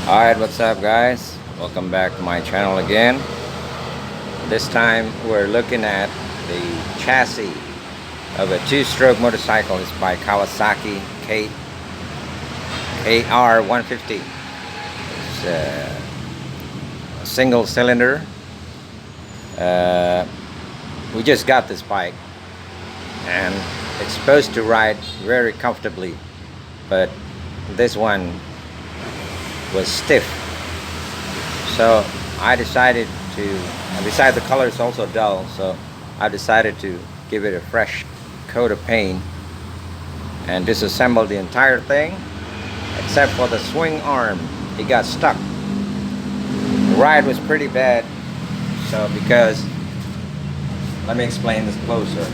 Alright, what's up guys? Welcome back to my channel again. This time we're looking at the chassis of a two-stroke motorcycle. It's by Kawasaki KR150. It's a single cylinder. We just got this bike and it's supposed to ride very comfortably, but this one was stiff, so I decided to, and besides the color is also dull, so I decided to give it a fresh coat of paint and disassemble the entire thing except for the swing arm. It got stuck. The ride was pretty bad, so because, let me explain this closer.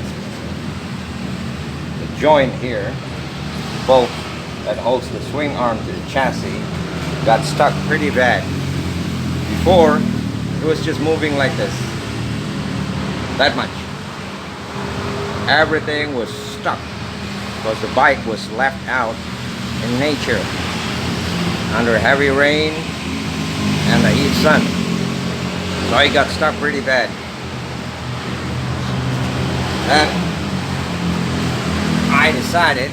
The joint here, bolt that holds the swing arm to the chassis, got stuck pretty bad. Before, it was just moving like this, that much. Everything was stuck because the bike was left out in nature under heavy rain and the heat sun, so it got stuck pretty bad. And I decided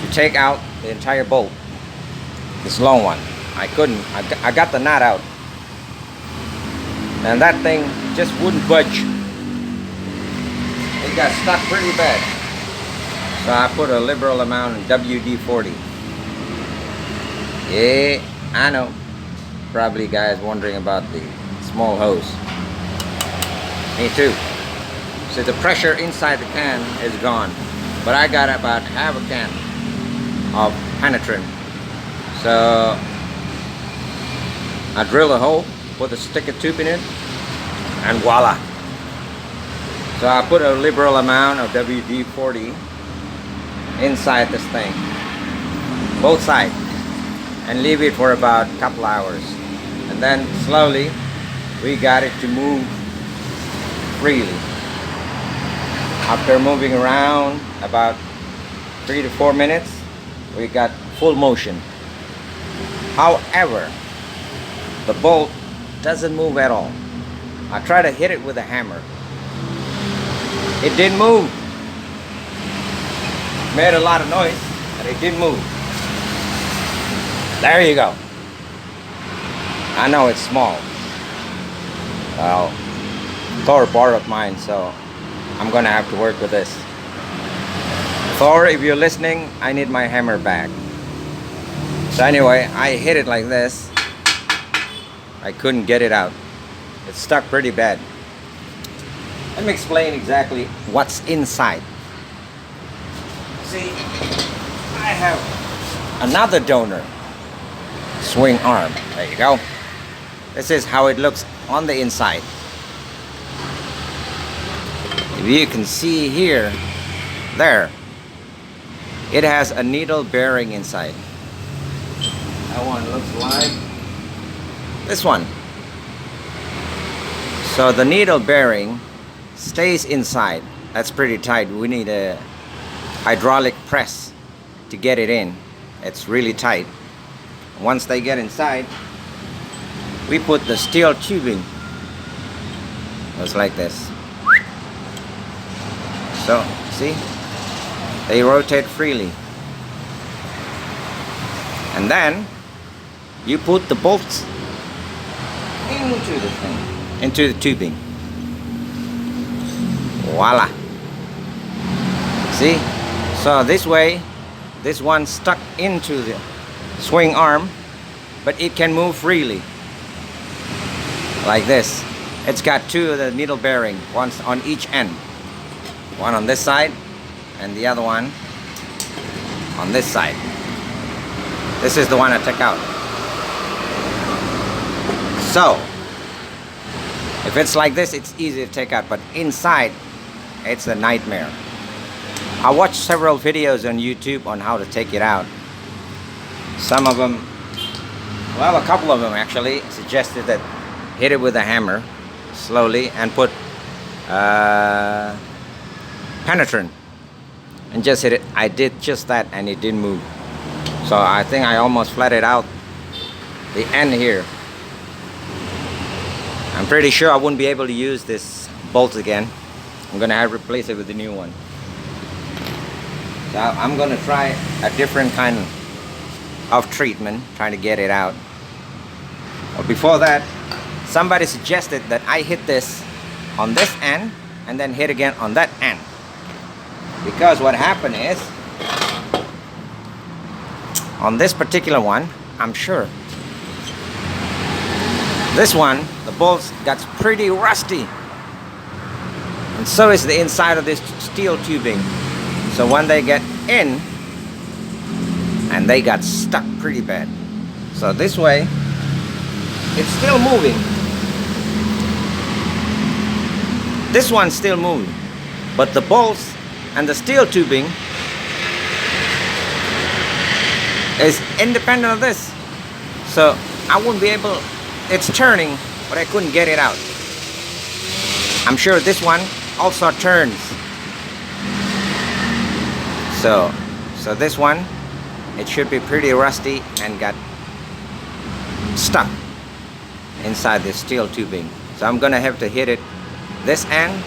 to take out the entire bolt, this long one. I got the knot out, and that thing just wouldn't budge. It got stuck pretty bad, so I put a liberal amount of WD-40. Yeah, I know, probably guys wondering about the small hose. Me too. So the pressure inside the can is gone, but I got about half a can of penetrant. So I drill a hole, put a sticker tube in it, and voila. So I put a liberal amount of WD-40 inside this thing, both sides, and leave it for about a couple hours. And then slowly we got it to move freely. After moving around about 3 to 4 minutes, we got full motion. However, the bolt doesn't move at all. I tried to hit it with a hammer. It didn't move. It made a lot of noise, but it didn't move. There you go. I know it's small. Well, Thor borrowed mine, so I'm gonna have to work with this. Thor, if you're listening, I need my hammer back. So anyway, I hit it like this. I couldn't get it out. It stuck pretty bad. Let me explain exactly what's inside. See, I have another donor swing arm. There you go. This is how it looks on the inside. If you can see here, there, it has a needle bearing inside. That one looks like this one. So the needle bearing stays inside. That's pretty tight. We need a hydraulic press to get it in. It's really tight. Once they get inside, we put the steel tubing. It's like this. So, see? They rotate freely. And then you put the bolts into the thing, into the tubing. Voila. See? So this way, this one stuck into the swing arm, but it can move freely. Like this. It's got two of the needle bearing, one on each end. One on this side, and the other one on this side. This is the one I took out. So, if it's like this, it's easy to take out, but inside, it's a nightmare. I watched several videos on YouTube on how to take it out. Some of them, well, a couple of them actually suggested that hit it with a hammer slowly and put penetrant and just hit it. I did just that and it didn't move. So I think I almost flatted out the end here. I'm pretty sure I wouldn't be able to use this bolt again. I'm gonna have to replace it with a new one. So I'm gonna try a different kind of treatment, trying to get it out. But before that, somebody suggested that I hit this on this end and then hit again on that end. Because what happened is, on this particular one, I'm sure, this one, the bolts got pretty rusty. And so is the inside of this steel tubing. So when they get in, and they got stuck pretty bad. So this way, it's still moving. This one's still moving. But the bolts and the steel tubing is independent of this. So I wouldn't be able, it's turning, but I couldn't get it out. I'm sure this one also turns. So this one, it should be pretty rusty and got stuck inside the steel tubing. So I'm gonna have to hit it this end,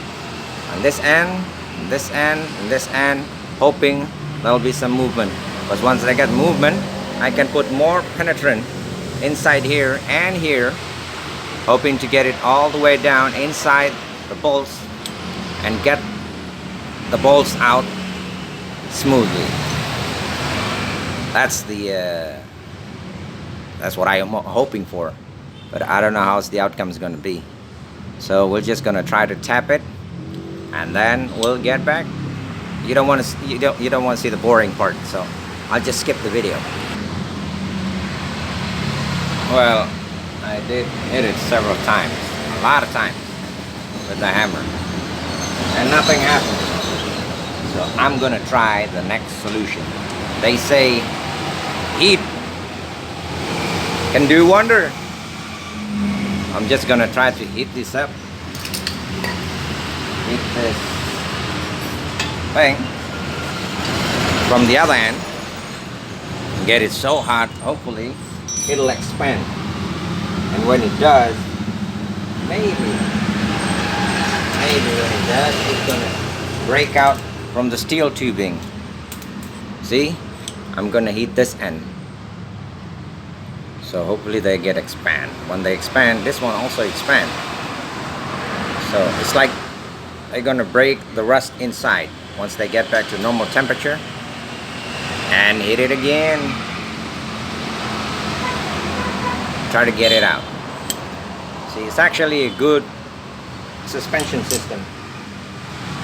and this end, and this end, and this end, hoping there'll be some movement. Because once I get movement, I can put more penetrant inside here and here, hoping to get it all the way down inside the bolts and get the bolts out smoothly. That's what I am hoping for, but I don't know how the outcome is going to be. So we're just going to try to tap it, and then we'll get back. You don't want to see the boring part, so I'll just skip the video. Well, I did hit it several times, a lot of times, with the hammer, and nothing happened. So I'm gonna try the next solution. They say heat can do wonder. I'm just gonna try to heat this up. Heat this thing from the other end. Get it so hot, hopefully it'll expand. And when it does, maybe when it does, it's gonna break out from the steel tubing. See, I'm gonna heat this end. So hopefully they get expand. When they expand, this one also expand. So it's like they're gonna break the rust inside once they get back to normal temperature. And hit it again. Try to get it out. See, it's actually a good suspension system.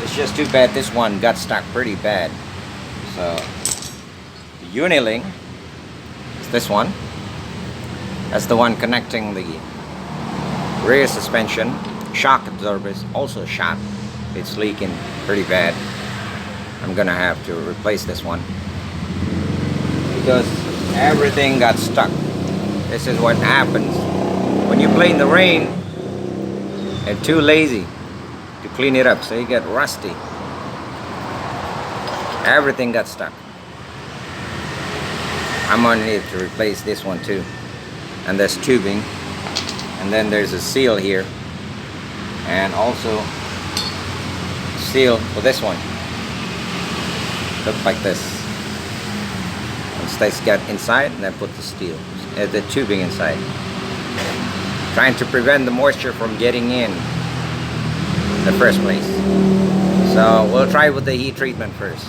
It's just too bad this one got stuck pretty bad. So the Unilink is this one. That's the one connecting the rear suspension. Shock absorber is also shot. It's leaking pretty bad. I'm gonna have to replace this one because everything got stuck. This is what happens when you play in the rain and too lazy to clean it up, so you get rusty. Everything got stuck. I'm gonna need to replace this one too. And there's tubing, and then there's a seal here, and also seal for this one. Look like this. Once they get inside, and then put the steel, the tubing inside, trying to prevent the moisture from getting in the first place. So we'll try with the heat treatment first.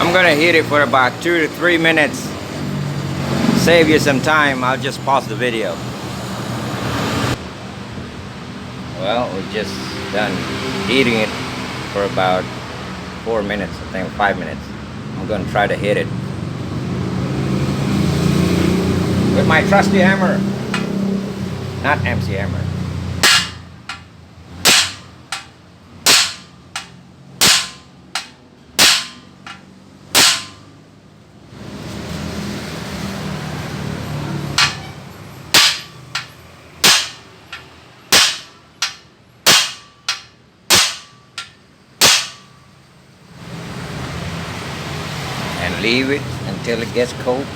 I'm gonna heat it for about 2 to 3 minutes. Save you some time. I'll just pause the video. Well, we're just done heating it for about 4 minutes, I think 5 minutes. I'm gonna try to hit it with my trusty hammer, not MC hammer. Leave it until it gets cold.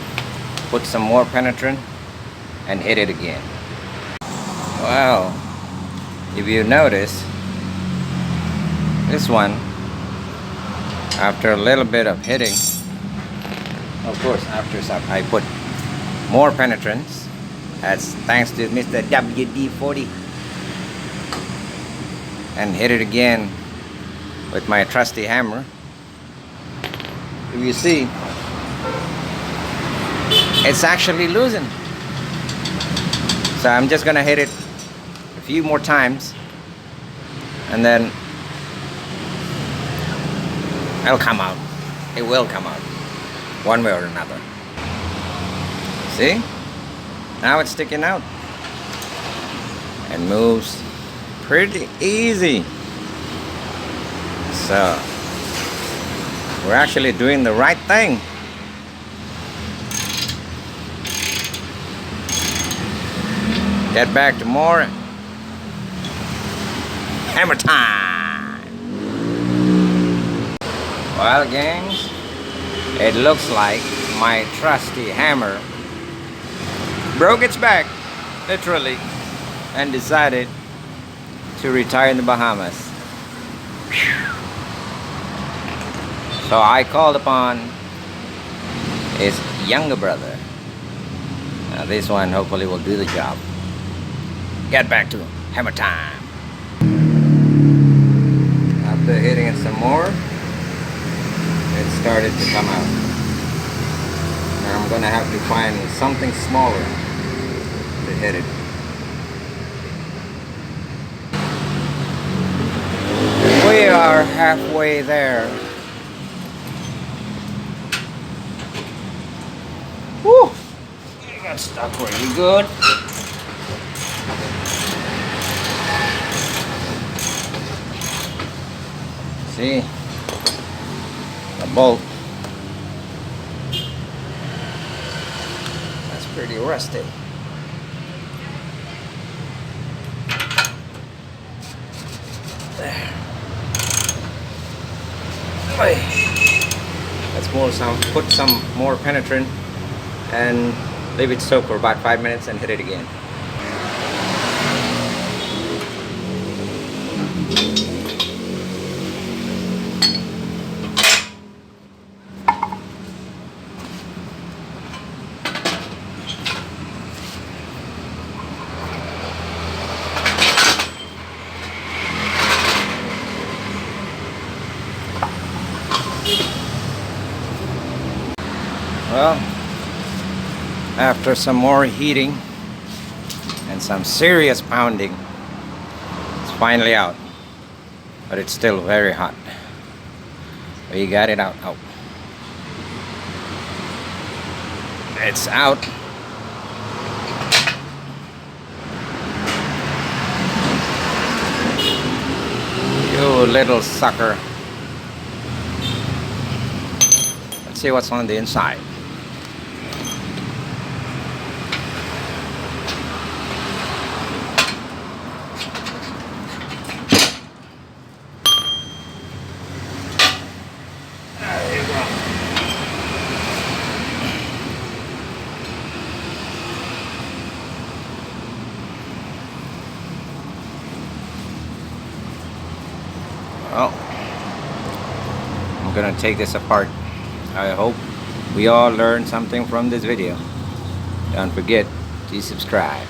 Put some more penetrant and hit it again. Well, if you notice, this one, after a little bit of hitting, of course, after some, I put more penetrants. That's thanks to Mr. WD-40, and hit it again with my trusty hammer. If you see, it's actually losing. So I'm just gonna hit it a few more times, and then it'll come out. It will come out, one way or another. See? Now it's sticking out. And moves pretty easy. So we're actually doing the right thing. Get back to more hammer time. Well, gangs, it looks like my trusty hammer broke its back, literally, and decided to retire in the Bahamas. So I called upon his younger brother. Now this one hopefully will do the job. Get back to hammer time. After hitting it some more, it started to come out. Now I'm gonna have to find something smaller to hit it. We are halfway there. Woo! It got stuck really good. See? The bolt. That's pretty rusty. There. Let's put some more penetrant and leave it soak for about 5 minutes and hit it again. Well, after some more heating and some serious pounding, it's finally out. But it's still very hot. We got it out. Oh. It's out. You little sucker. Let's see what's on the inside. Well, I'm gonna take this apart. I hope we all learned something from this video. Don't forget to subscribe.